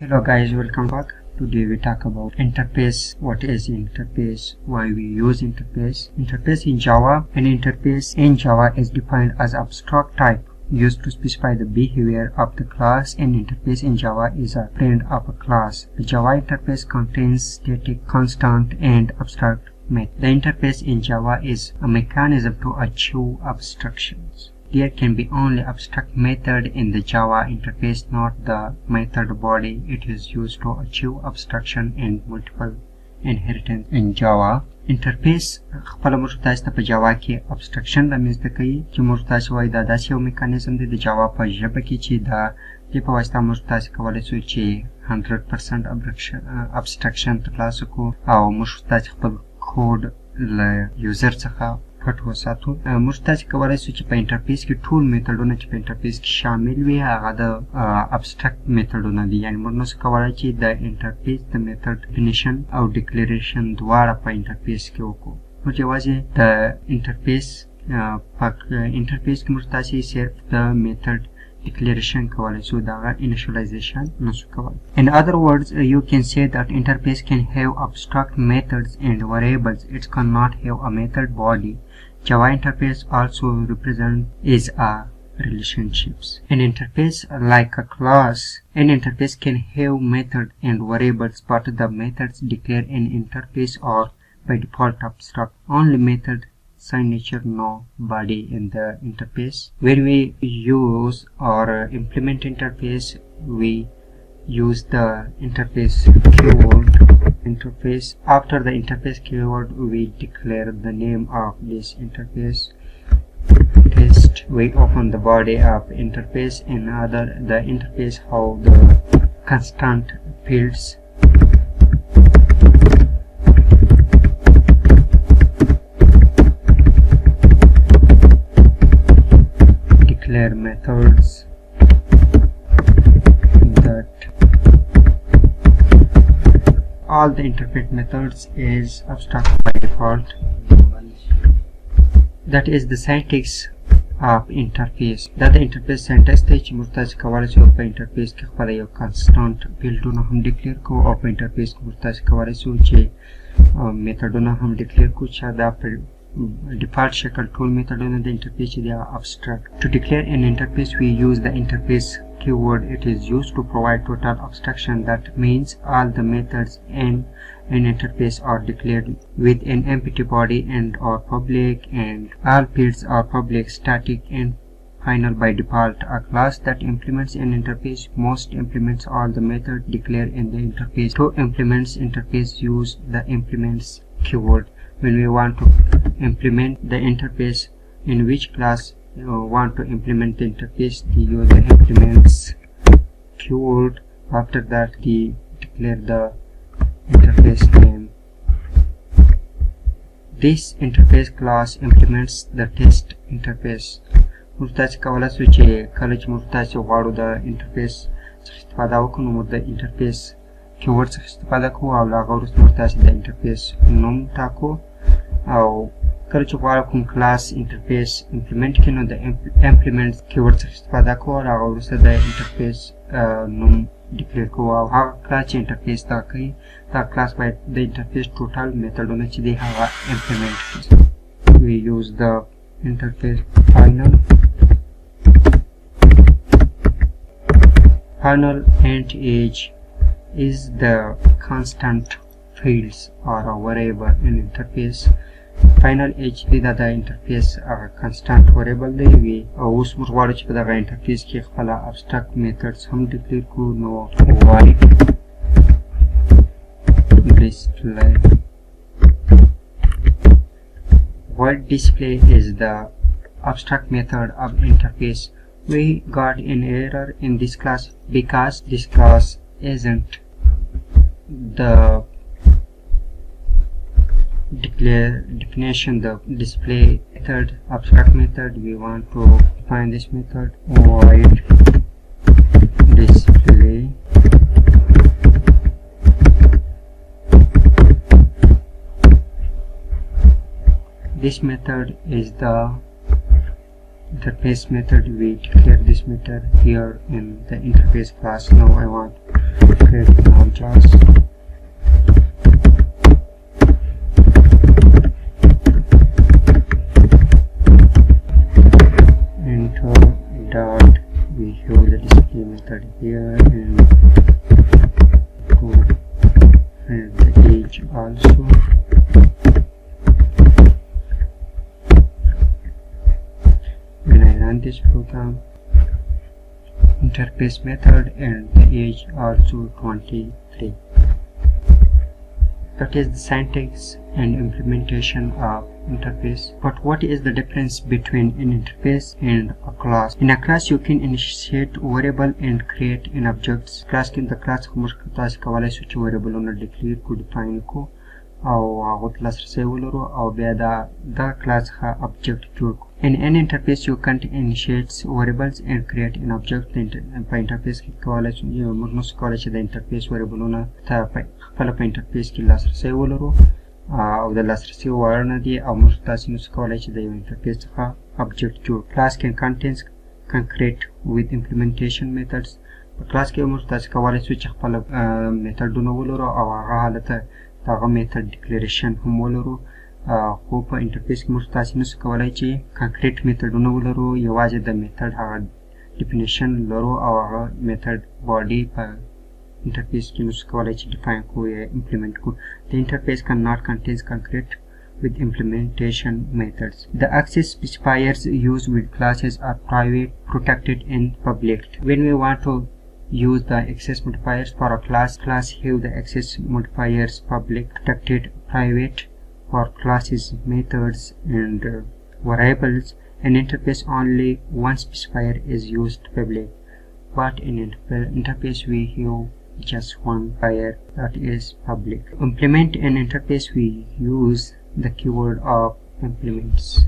Hello guys, welcome back. Today we talk about interface. What is interface? Why we use interface? Interface in Java. An interface in Java is defined as abstract type used to specify the behavior of the class. An interface in Java is a friend of a class. The Java interface contains static, constant, and abstract method. The interface in Java is a mechanism to achieve abstractions. There can be only abstract method in the Java interface, not the method body. It is used to achieve abstraction and multiple inheritance in Java. Interface خپل موږ تاسو ته په جاوا کې abstraction رامنځته کوي چې موږ تاسو وایي دا داسې یو میکانیزم دی د جاوا په ژبه کې چې دا د په واسطه موږ تاسو کولی شو چې 100% abstraction ترلاسه کړو او موږ تاسو خپل کوډ له یوزر څخه پټ وساتو. موږ تاسو کولی شو چې په انټرفیس کې ټول میتډونه چې په انټرفیس کې شامل وي هغه د ابسترکټ میتډونه دي. یعنې موږ نشو کولی چې د انټرفیس د میتډ ډیفینیشن او ډیکلیریشن دواړه په انټرفیس کې وکړو. موږ یوازې د انټرفیس کې موږ تاسو صرف د میتډ declaration کولی شو دغه initialization نشو کولی. In other words, you can say that interface can have abstract methods and variables. It cannot have a method body. Java interface also represents is a relationships. An interface like a class. An interface can have method and variables, but the methods declared in interface are by default abstract. Only method signature, no body in the interface. When we use or implement interface, we use the interface keyword. Interface. After the interface keyword, we declare the name of this interface. Test. We open the body of interface and the interface how the constant fields. Declare methods that all the interface methods is abstract by default. That is the syntax of interface. That the interface syntax ته چې موږ تاسو کولی شو په انټرفیس کې خپله یو کانسټانټ فیلډونه هم ډیکلیر کړو او په انټرفیس کې موږ تاسو کولی شو چې میتډونه هم ډیکلیر کړو چې دا په default شکل ټول میتډونه د انټرفیس چې دی abstract. To declare an interface, we use the interface keyword. It is used to provide total abstraction. That means all the methods in an interface are declared with an empty body and are public, and all fields are public, static, and final by default. A class that implements an interface must implements all the methods declared in the interface. To implement interface, use the implements keyword. When we want to implement the interface, in which class want to implement the interface, we use the implements keyword. After that, we declare the interface name. This interface class implements the test interface. موږ تاسو کولی شو چې کله چې موږ تاسو غواړو د انټرفیس څخه استفاده وکړو نو موږ د انټرفیس کیورډ څخه استفاده کوو او له هغه وروسته موږ تاسو د انټرفیس نوم ټاکو او کله چې غواړو کوم کلاس انټرفیس امپلیمنټ کړي نو د امپلیمنټ کیورډ څخه استفاده کوو او هغه وروسته د انټرفیس نوم ډیکلیر کوو او هغه کلاس چې انټرفیس دا کوي دا کلاس باید د انټرفیس ټوټل میتډونه چې دی هغه امپلیمنټ کړي. We use the interface final. Final int age is the constant fields or a variable in interface. Final age دی دا د interface constant variable دی وي او اوس موږ غواړو چې په دغه interface کې خپله abstract methods هم declare کړو نو void display. Void display is the abstract method of interface. We got an error in this class because this class isn't the definition, the display method, abstract method. We want to define this method void display. This method is the interface method. We declare this method here in the interface class. Now I want create an object. Enter dot, we have the display method here, and go and the age also. When I run this program, interface method and the age also 23. That is the syntax and implementation of interface. But what is the difference between an interface and a class? In a class you can initiate variable and create an objects. Class in the class تاسو کولای شو چې variableونه declare کو define کو او هغه لاسرسي ولرو او بیا دا class ښه object جوړ کو. In an interface you can't initiate variables and create an object. په interface کې کولای شو موږ نو کولای چې د interface variableونه ته خپل په interface کې لاسرسي ولرو او د لاسرسي وړ نه دي او موږ تاسو نو کولای چې د یو interface څخه object جوړ. Class can create with implementation methods. په class کې موږ تاسو کولای شو چې خپل میتودونه ولرو او هغه حالت هغه میتود ډیکلیریشن هم ولرو. خو په انټرفیس کې موږ تاسو نشو کولای چې کانکریټ میتودونه ولرو، یوازې د میتود هغه ډیفینیشن لرو او هغه میتود باډي په انټرفیس کې نشو کولای چې ډیفاین کو یا امپلیمنٹ کو. The interface cannot contain concrete with implementation methods. The access specifiers used with classes are private, protected, and public. When we want to use the access modifiers for a class have the access modifiers public, protected, private. For classes, methods, and variables, an interface only one specifier is used public, but in interface we have just one specifier that is public. Implement an interface we use the keyword of implements.